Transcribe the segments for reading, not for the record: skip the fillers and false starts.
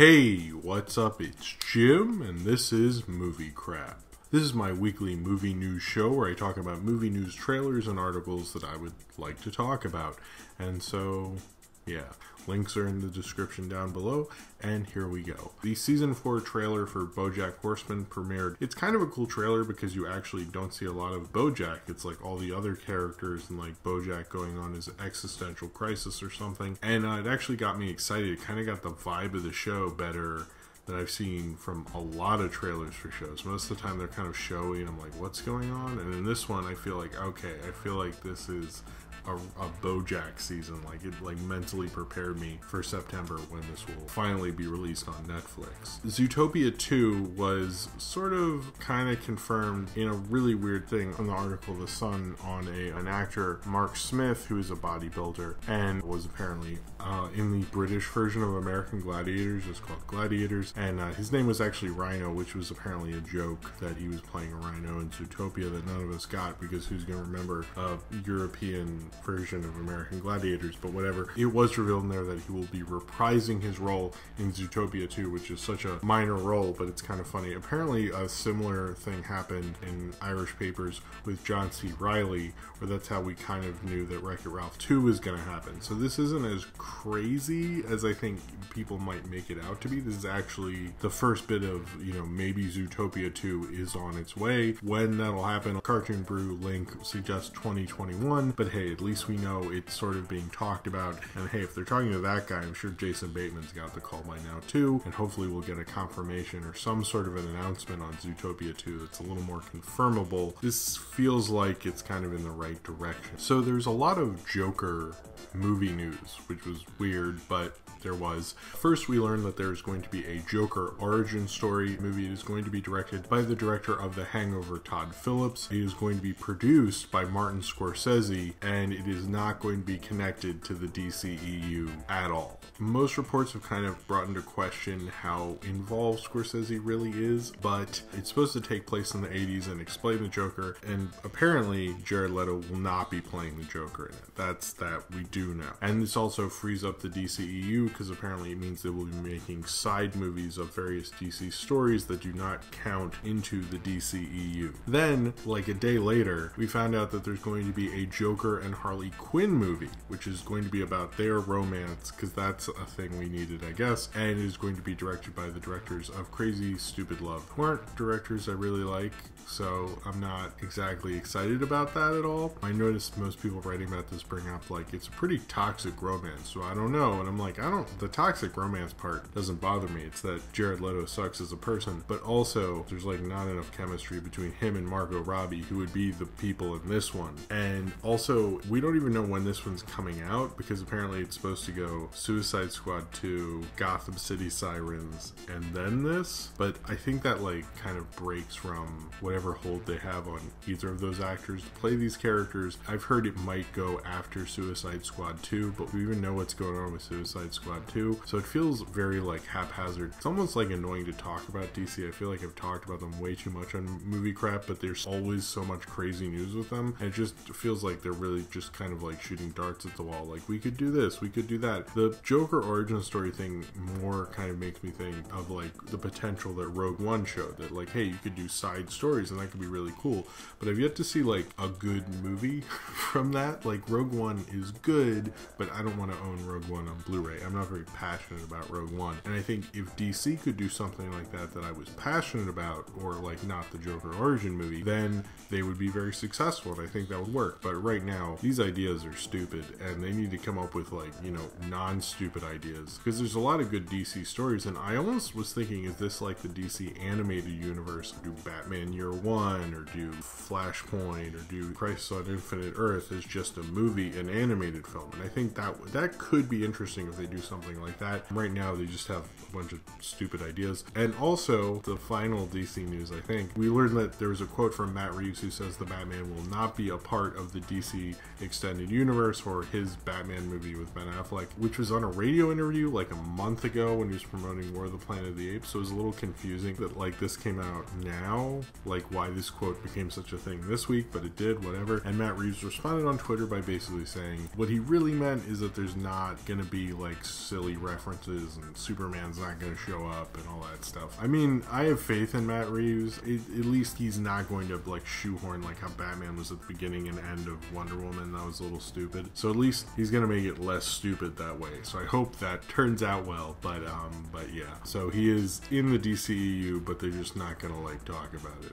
Hey, what's up? It's Jim, and this is Movie Crap. This is my weekly movie news show where I talk about movie news trailers and articles that I would like to talk about. And so, yeah, links are in the description down below, and here we go. The season 4 trailer for Bojack Horseman premiered. It's kind of a cool trailer because you actually don't see a lot of Bojack. It's like all the other characters and like Bojack going on his existential crisis or something. And it actually got me excited. It kind of got the vibe of the show better that I've seen from a lot of trailers for shows. Most of the time they're kind of showy and I'm like, what's going on? And in this one I feel like, okay, I feel like this is a Bojack season. Like it mentally prepared me for September when this will finally be released on Netflix. Zootopia 2 was sort of kind of confirmed in a really weird thing on the article The Sun on an actor, Mark Smith, who is a bodybuilder and was apparently in the British version of American Gladiators. It's called Gladiators, and his name was actually Rhino, which was apparently a joke that he was playing a rhino in Zootopia that none of us got because who's going to remember a European version of American Gladiators, but whatever. It was revealed in there that he will be reprising his role in Zootopia 2, which is such a minor role, but it's kind of funny. Apparently a similar thing happened in Irish papers with John C. Reilly, where that's how we kind of knew that Wreck-It Ralph 2 was going to happen. So this isn't as crazy as I think people might make it out to be. This is actually the first bit of, you know, maybe Zootopia 2 is on its way. When that'll happen, Cartoon Brew link suggests 2021, but hey, at least we know it's sort of being talked about. And hey, if they're talking to that guy, I'm sure Jason Bateman's got the call by now too, and hopefully we'll get a confirmation or some sort of an announcement on Zootopia 2 that's a little more confirmable. This feels like it's kind of in the right direction. So there's a lot of Joker movie news, which was weird, but there was. First, we learned that there's going to be a Joker origin story movie. It is going to be directed by the director of The Hangover, Todd Phillips. It is going to be produced by Martin Scorsese, and it is not going to be connected to the DCEU at all. Most reports have kind of brought into question how involved Scorsese really is, but it's supposed to take place in the 80s and explain the Joker, and apparently Jared Leto will not be playing the Joker in it. That we do know. And this also frees up the DCEU because apparently it means they will be making side movies of various DC stories that do not count into the DCEU. Then, like a day later, we found out that there's going to be a Joker and Harley Quinn movie, which is going to be about their romance, because that's a thing we needed, I guess, and it is going to be directed by the directors of Crazy Stupid Love, who aren't directors I really like, so I'm not exactly excited about that at all. I noticed most people writing about this bring up, like, it's a pretty toxic romance, so I don't know, and I'm like, the toxic romance part doesn't bother me. It's that Jared Leto sucks as a person, but also there's like not enough chemistry between him and Margot Robbie, who would be the people in this one. And also, we don't even know when this one's coming out, because apparently it's supposed to go Suicide Squad 2, Gotham City Sirens, and then this. But I think that like kind of breaks from whatever hold they have on either of those actors to play these characters. I've heard it might go after Suicide Squad 2, but we even know what's going on with Suicide Squad 2, so it feels very like haphazard. It's almost like annoying to talk about DC. I feel like I've talked about them way too much on Movie Crap, but there's always so much crazy news with them, and it just feels like they're really just kind of like shooting darts at the wall, like we could do this, we could do that. The Joker origin story thing more kind of makes me think of like the potential that Rogue One showed, that like, hey, you could do side stories and that could be really cool, but I've yet to see like a good movie from that. Like Rogue One is good, but I don't want to own Rogue One on Blu-ray. I'm not very passionate about Rogue One, and I think if DC could do something like that I was passionate about, or like not the Joker origin movie, then they would be very successful, and I think that would work. But right now these ideas are stupid, and they need to come up with like, you know, non-stupid ideas, because there's a lot of good DC stories, and I almost was thinking, is this like the DC animated universe? Do Batman Year One, or do Flashpoint, or do Crisis on Infinite Earth as just a movie, an animated film? And I think that could be interesting if they do something like that. Right now they just have a bunch of stupid ideas. And also, the final DC news, I think, we learned that there was a quote from Matt Reeves who says the Batman will not be a part of the DC extended universe or his Batman movie with Ben Affleck, which was on a radio interview like a month ago when he was promoting War of the Planet of the Apes. So it was a little confusing that like this came out now, like why this quote became such a thing this week, but it did, whatever. And Matt Reeves responded on Twitter by basically saying what he really meant is that there's not not gonna be like silly references and Superman's not gonna show up and all that stuff. I mean, I have faith in Matt Reeves. At least he's not going to like shoehorn like how Batman was at the beginning and end of Wonder Woman. That was a little stupid. So at least he's gonna make it less stupid that way. So I hope that turns out well. But yeah. So he is in the DCEU, but they're just not gonna like talk about it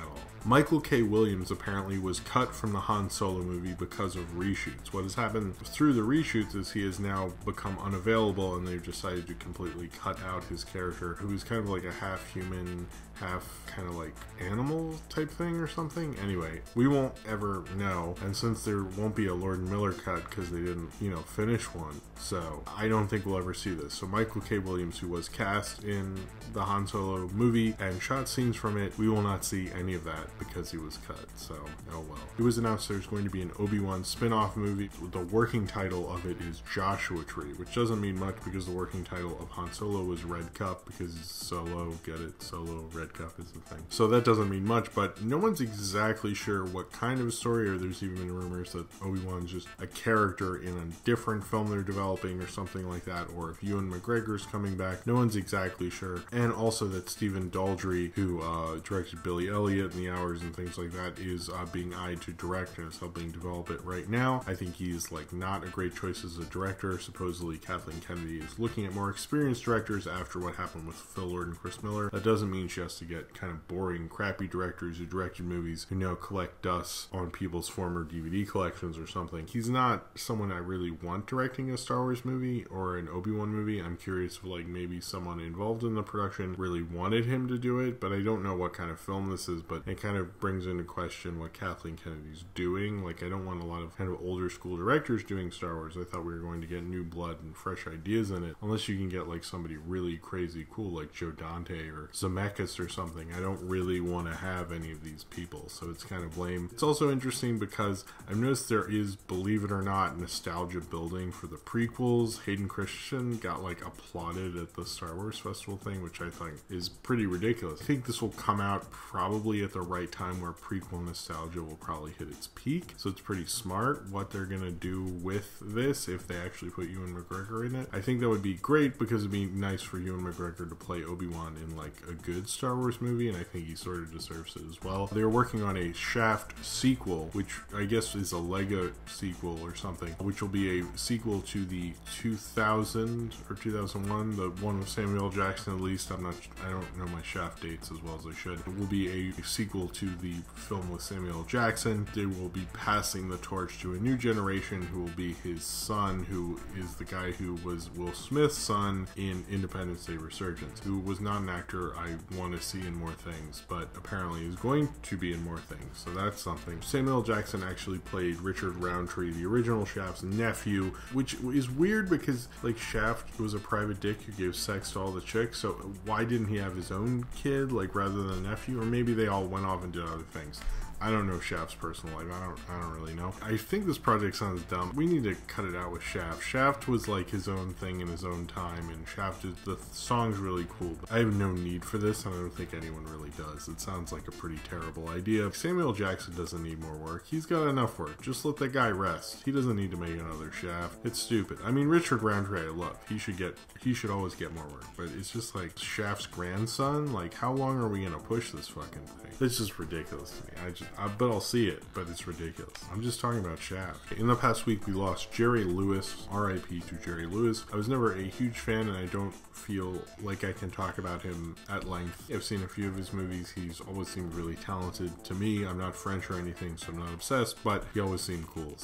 at all. Michael K. Williams apparently was cut from the Han Solo movie because of reshoots. What has happened through the reshoots is he has now become unavailable, and they've decided to completely cut out his character, who is kind of like a half human, half kind of like animal type thing or something. Anyway, we won't ever know, and since there won't be a Lord Miller cut because they didn't, finish one, so I don't think we'll ever see this. So Michael K. Williams, who was cast in the Han Solo movie and shot scenes from it, we will not see any of that because he was cut, so oh well. It was announced there's going to be an Obi-Wan Spinoff movie. The working title of it is Joshua Tree, which doesn't mean much because the working title of Han Solo was Red Cup, because Solo, get it? Solo, Red Cup is the thing. So that doesn't mean much, but no one's exactly sure what kind of story, or there's even been rumors that Obi-Wan's just a character in a different film they're developing or something like that, or if Ewan McGregor's coming back. No one's exactly sure. And also that Stephen Daldry, who directed Billy Elliot and The Hours and things like that, is being eyed to direct and is helping develop it right now. I think he's like not a great choice as a director. Supposedly Kathleen Kennedy is looking at more experienced directors after what happened with Phil Lord and Chris Miller. That doesn't mean she has to get kind of boring, crappy directors who directed movies who now collect dust on people's former DVD collections or something. He's not someone I really want directing a Star Wars movie or an Obi-Wan movie. I'm curious if like maybe someone involved in the production really wanted him to do it, but I don't know what kind of film this is. But it kind of brings into question what Kathleen Kennedy's doing. Like, I don't want a lot of kind of older school directors doing Star Wars. I thought we were going to get new blood and fresh ideas in it, unless you can get like somebody really crazy cool like Joe Dante or Zemeckis or something. I don't really want to have any of these people, so it's kind of lame. It's also interesting because I've noticed there is, believe it or not, nostalgia building for the prequels. Hayden Christensen got like applauded at the Star Wars Festival thing, which I think is pretty ridiculous. I think this will come out probably at the right time where prequel nostalgia will probably hit its peak, so it's pretty smart what they're gonna do with this if they actually put Ewan McGregor in it. I think that would be great because it'd be nice for Ewan McGregor to play Obi-Wan in like a good Star Wars movie, and I think he sort of deserves it as well. They're working on a Shaft sequel, which I guess is a Lego sequel or something, which will be a sequel to the 2000 or 2001, the one with Samuel Jackson. At least I don't know my Shaft dates as well as I should. It will be a sequel to the film with Samuel Jackson. They will be passing the torch to a new generation who will be his son, who is the guy who was Will Smith's son in Independence Day Resurgence, who was not an actor I want to see in more things, but apparently is going to be in more things, so that's something. Samuel Jackson actually played Richard Roundtree, the original Shaft's nephew, which is weird because like Shaft was a private dick who gave sex to all the chicks, so why didn't he have his own kid like rather than a nephew? Or maybe they all went off and did other things. I don't know Shaft's personal life. I don't really know. I think this project sounds dumb. We need to cut it out with Shaft. Shaft was like his own thing in his own time, and Shaft is, the song's really cool, but I have no need for this, and I don't think anyone really does. It sounds like a pretty terrible idea. Samuel Jackson doesn't need more work. He's got enough work. Just let the guy rest. He doesn't need to make another Shaft. It's stupid. I mean, Richard Roundtree I love. He should always get more work, but it's just like Shaft's grandson. Like, how long are we gonna push this fucking thing? It's just ridiculous to me. But I'll see it, but it's ridiculous. I'm just talking about Shaft. In the past week, we lost Jerry Lewis. R.I.P. to Jerry Lewis. I was never a huge fan, and I don't feel like I can talk about him at length. I've seen a few of his movies. He's always seemed really talented to me. I'm not French or anything, so I'm not obsessed, but he always seemed cool.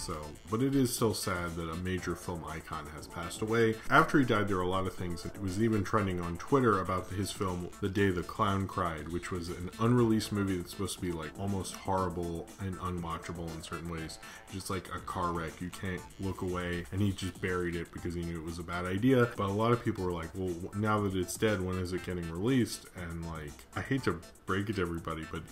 But it is still sad that a major film icon has passed away. After he died, there were a lot of things. It was even trending on Twitter about his film, The Day the Clown Cried, which was an unreleased movie that's supposed to be like almost horrible and unwatchable in certain ways. Just like a car wreck. You can't look away, and he just buried it because he knew it was a bad idea. But a lot of people were like, well, now that it's dead, when is it getting released? And like, I hate to break it to everybody, but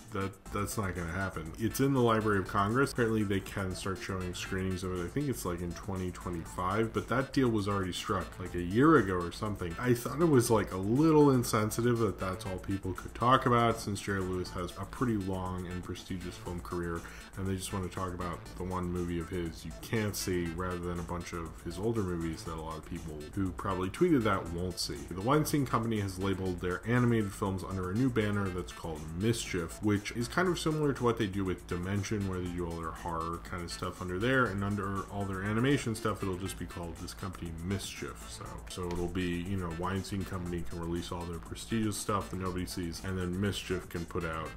that's not going to happen. It's in the Library of Congress. Apparently they can start showing screenings of it. I think it's like in 2025, but that deal was already struck like a year ago or something. I thought it was like a little insensitive that that's all people could talk about, since Jerry Lewis has a pretty long and prestigious prestigious film career, and they just want to talk about the one movie of his you can't see, rather than a bunch of his older movies that a lot of people who probably tweeted that won't see. The Weinstein Company has labeled their animated films under a new banner that's called Mischief, which is kind of similar to what they do with Dimension, where they do all their horror kind of stuff under there, and under all their animation stuff it'll just be called this company Mischief. So it'll be, you know, Weinstein Company can release all their prestigious stuff that nobody sees, and then Mischief can put out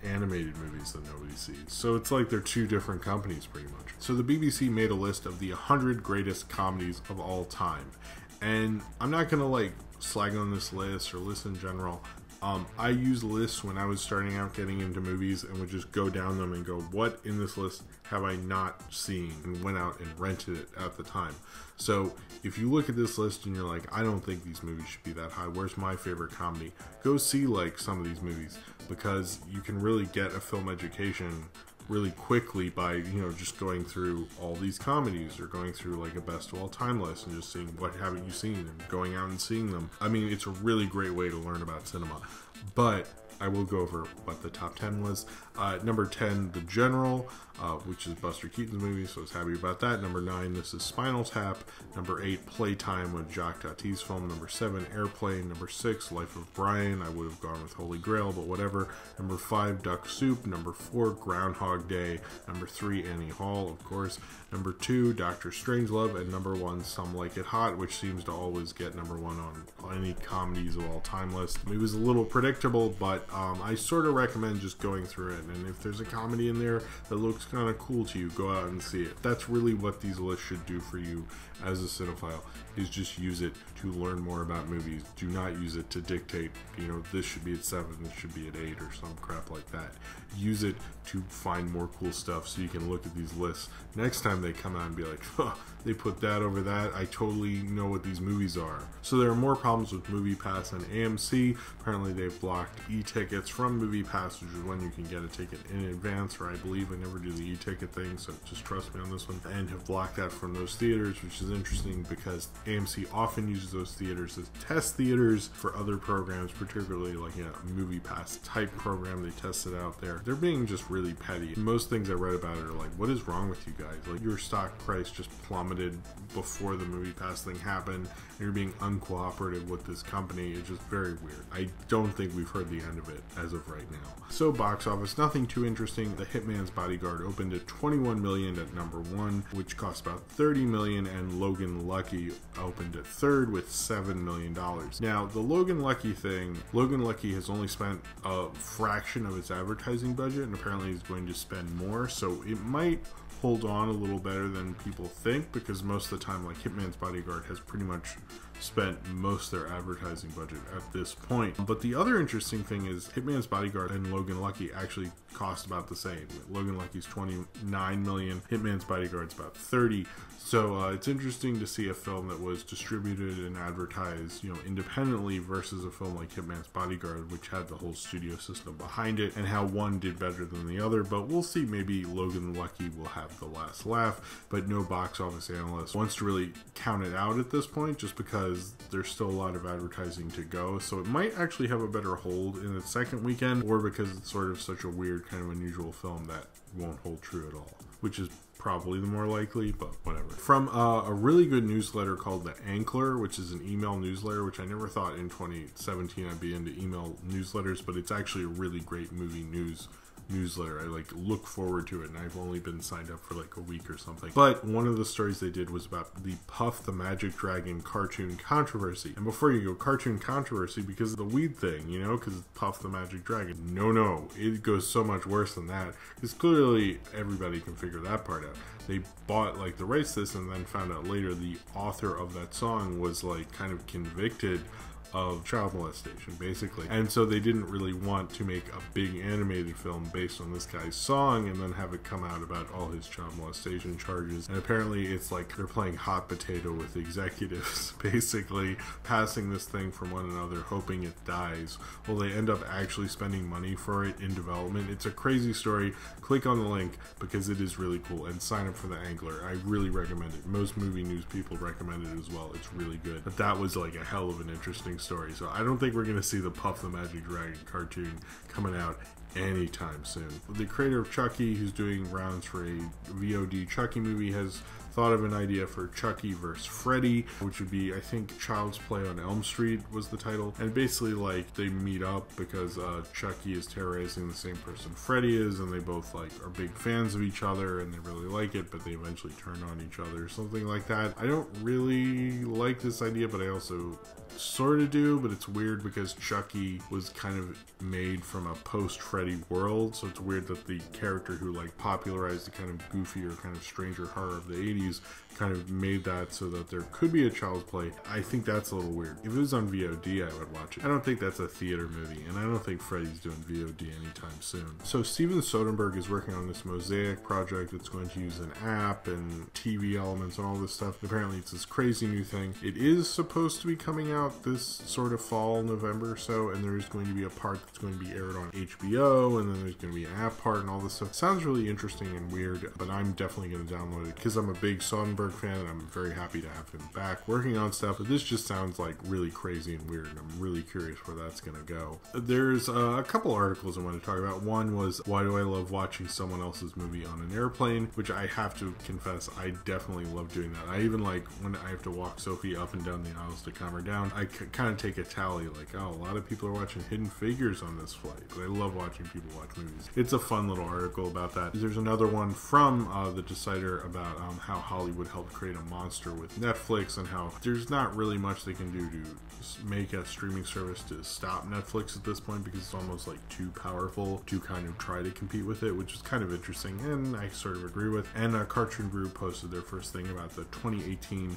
animated movies that nobody sees. So it's like they're two different companies pretty much. So the BBC made a list of the 100 greatest comedies of all time, and I'm not gonna like slag on this list or list in general. I used lists when I was starting out getting into movies and would just go down them and go, what in this list have I not seen, and went out and rented it at the time. So if you look at this list and you're like, I don't think these movies should be that high, where's my favorite comedy? Go see like some of these movies, because you can really get a film education really quickly by, you know, just going through all these comedies, or going through like a best of all time list and just seeing what haven't you seen and going out and seeing them. I mean, it's a really great way to learn about cinema. But I will go over what the top 10 was. Number 10, The General, which is Buster Keaton's movie, so I was happy about that. Number 9, This Is Spinal Tap. Number 8, Playtime, with Jacques Tati's film. Number 7, Airplane. Number 6, Life of Brian. I would have gone with Holy Grail, but whatever. Number 5, Duck Soup. Number 4, Groundhog Day. Number 3, Annie Hall, of course. Number 2, Doctor Strangelove. And number 1, Some Like It Hot, which seems to always get number 1 on any comedies of all time list. It was a little predictable, but I sort of recommend just going through it, and if there's a comedy in there that looks kind of cool to you, go out and see it. That's really what these lists should do for you as a cinephile, is just use it to learn more about movies. Do not use it to dictate, you know, this should be at 7, this should be at 8, or some crap like that. Use it to find more cool stuff so you can look at these lists next time they come out and be like, huh, they put that over that, I totally know what these movies are. So there are more problems with MoviePass and AMC. Apparently they've blocked e-tickets from MoviePass, which is when you can get a ticket in advance, or I believe I never do the e-ticket thing, so just trust me on this one, and have blocked that from those theaters, which is interesting because AMC often uses those theaters as test theaters for other programs, particularly like a MoviePass type program. They test it out there. They're being just really petty. Most things I read about it are like, what is wrong with you guys? Like, your stock price just plummeted before the MoviePass thing happened, and you're being uncooperative with this company. It's just very weird. I don't think we've heard the end of it as of right now. So box office, nothing too interesting. The Hitman's Bodyguard opened at $21 million at number 1, which cost about $30 million, and Logan Lucky opened at 3rd with $7 million. Now, the Logan Lucky thing, Logan Lucky has only spent a fraction of its advertising budget, and apparently he's going to spend more, so it might hold on a little better than people think, because most of the time, like, Hitman's Bodyguard has pretty much spent most of their advertising budget at this point. But the other interesting thing is Hitman's Bodyguard and Logan Lucky actually cost about the same. Logan Lucky's $29 million, Hitman's Bodyguard's about 30. So it's interesting to see a film that was distributed and advertised, you know, independently versus a film like Hitman's Bodyguard, which had the whole studio system behind it, and how one did better than the other. But we'll see, maybe Logan Lucky will have the last laugh, but no box office analyst wants to really count it out at this point, just because there's still a lot of advertising to go. So it might actually have a better hold in its second weekend, or because it's sort of such a weird, kind of unusual film that won't hold true at all, which is probably the more likely, but whatever. From a really good newsletter called The Ankler, which is an email newsletter, which I never thought in 2017 I'd be into email newsletters, but it's actually a really great movie news newsletter. I like look forward to it, and I've only been signed up for like a week or something. But one of the stories they did was about the Puff the Magic Dragon cartoon controversy. And before you go, cartoon controversy because of the weed thing, you know, because Puff the Magic Dragon. No, it goes so much worse than that, because clearly everybody can figure that part out. They bought like the rights to this, and then found out later the author of that song was like kind of convicted of child molestation, basically. And so they didn't really want to make a big animated film based on this guy's song and then have it come out about all his child molestation charges. And apparently it's like they're playing hot potato with executives, basically passing this thing from one another, hoping it dies. Well, they end up actually spending money for it in development. It's a crazy story. Click on the link because it is really cool, and sign up for The Angler. I really recommend it. Most movie news people recommend it as well. It's really good. But that was like a hell of an interesting story. So I don't think we're going to see the Puff the Magic Dragon cartoon coming out anytime soon. The creator of Chucky, who's doing rounds for a VOD Chucky movie, has thought of an idea for Chucky vs. Freddy, which would be, I think, Child's Play on Elm Street was the title. And basically, like, they meet up because Chucky is terrorizing the same person Freddy is, and they both, like, are big fans of each other, and they really like it, but they eventually turn on each other, something like that. I don't really like this idea, but I also sort of do, but it's weird because Chucky was kind of made from a post-Freddy world, so it's weird that the character who, like, popularized the kind of goofier, kind of stranger horror of the 80s kind of made that so that there could be a Child's Play. I think that's a little weird. If it was on VOD, I would watch it. I don't think that's a theater movie, and I don't think Freddy's doing VOD anytime soon. So Steven Soderbergh is working on this Mosaic project that's going to use an app and TV elements and all this stuff. Apparently it's this crazy new thing. It is supposed to be coming out this sort of fall, November or so, and there is going to be a part that's going to be aired on HBO, and then there's going to be an app part and all this stuff. Sounds really interesting and weird, but I'm definitely going to download it because I'm a big Soderbergh fan, and I'm very happy to have him back working on stuff. But this just sounds like really crazy and weird, and I'm really curious where that's going to go. There's a couple articles I want to talk about. One was, why do I love watching someone else's movie on an airplane? Which I have to confess, I definitely love doing that. I even like when I have to walk Sophie up and down the aisles to calm her down, I kind of take a tally, like, oh, a lot of people are watching Hidden Figures on this flight. But I love watching people watch movies. It's a fun little article about that. There's another one from The Decider about how Hollywood helped create a monster with Netflix, and how there's not really much they can do to make a streaming service to stop Netflix at this point, because it's almost like too powerful to kind of try to compete with it, which is kind of interesting, and I sort of agree with. And Cartoon Group posted their first thing about the 2018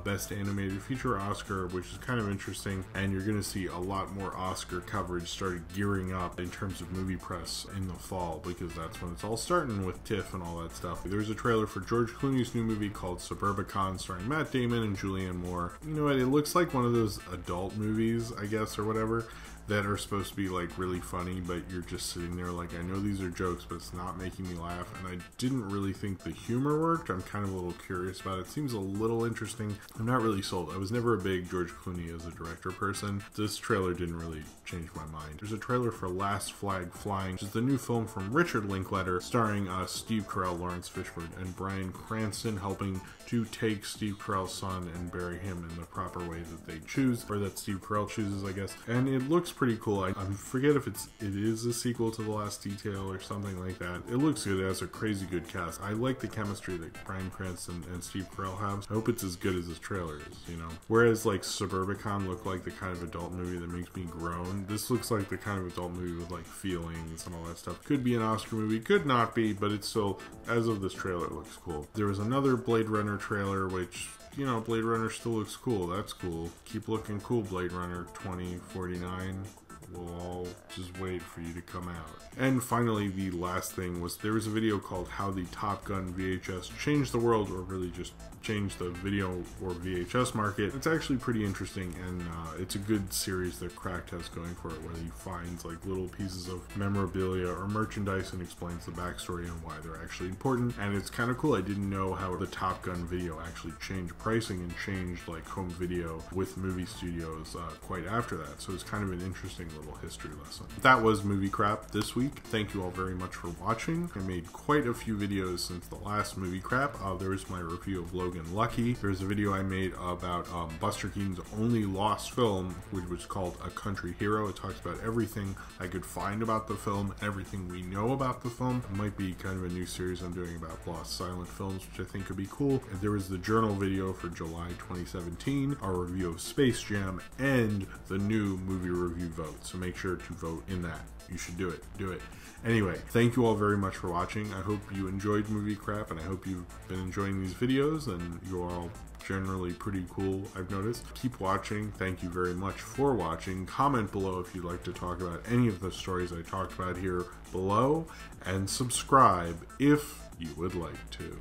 Best Animated Feature Oscar, which is kind of interesting, and you're going to see a lot more Oscar coverage started gearing up in terms of movie press in the fall, because that's when it's all starting with TIFF and all that stuff. There's a trailer for George Clooney's new movie called Suburbicon, starring Matt Damon and Julianne Moore. You know what, it looks like one of those adult movies, I guess, or whatever, that are supposed to be like really funny, but you're just sitting there like, I know these are jokes, but it's not making me laugh, and I didn't really think the humor worked. I'm kind of a little curious about it. It seems a little interesting. I'm not really sold. I was never a big George Clooney as a director person. This trailer didn't really change my mind. There's a trailer for Last Flag Flying, which is the new film from Richard Linklater, starring Steve Carell, Lawrence Fishburne, and Bryan Cranston, helping to take Steve Carell's son and bury him in the proper way that they choose, or that Steve Carell chooses, I guess. And it looks pretty cool. I forget if it is a sequel to The Last Detail or something like that. It looks good. It has a crazy good cast. I like the chemistry that Bryan Cranston and Steve Carell have. I hope it's as good as this trailer is, you know? Whereas like Suburbicon looked like the kind of adult movie that makes me groan, this looks like the kind of adult movie with like feelings and all that stuff. Could be an Oscar movie, could not be, but it's still, as of this trailer, it looks cool. There was another Blade Runner trailer, which, you know, Blade Runner still looks cool. That's cool. Keep looking cool, Blade Runner 2049. We'll all just wait for you to come out. And finally, the last thing was, there was a video called How the Top Gun VHS Changed the World, or really just changed the video or VHS market. It's actually pretty interesting, and it's a good series that Cracked has going for it, where he finds like little pieces of memorabilia or merchandise and explains the backstory and why they're actually important. And it's kind of cool. I didn't know how the Top Gun video actually changed pricing and changed like home video with movie studios quite after that. So it's kind of an interesting little history lesson. That was Movie Crap this week. Thank you all very much for watching. I made quite a few videos since the last Movie Crap. There was my review of Logan Lucky. There's a video I made about Buster Keaton's only lost film, which was called A Country Hero. It talks about everything I could find about the film, everything we know about the film. It might be kind of a new series I'm doing about lost silent films, which I think could be cool. And there was the journal video for July 2017, our review of Space Jam, and the new movie review vote. So make sure to vote in that. You should do it. Do it. Anyway, thank you all very much for watching. I hope you enjoyed Movie Crap, and I hope you've been enjoying these videos, and you're all generally pretty cool, I've noticed. Keep watching. Thank you very much for watching. Comment below if you'd like to talk about any of the stories I talked about here below, and subscribe if you would like to.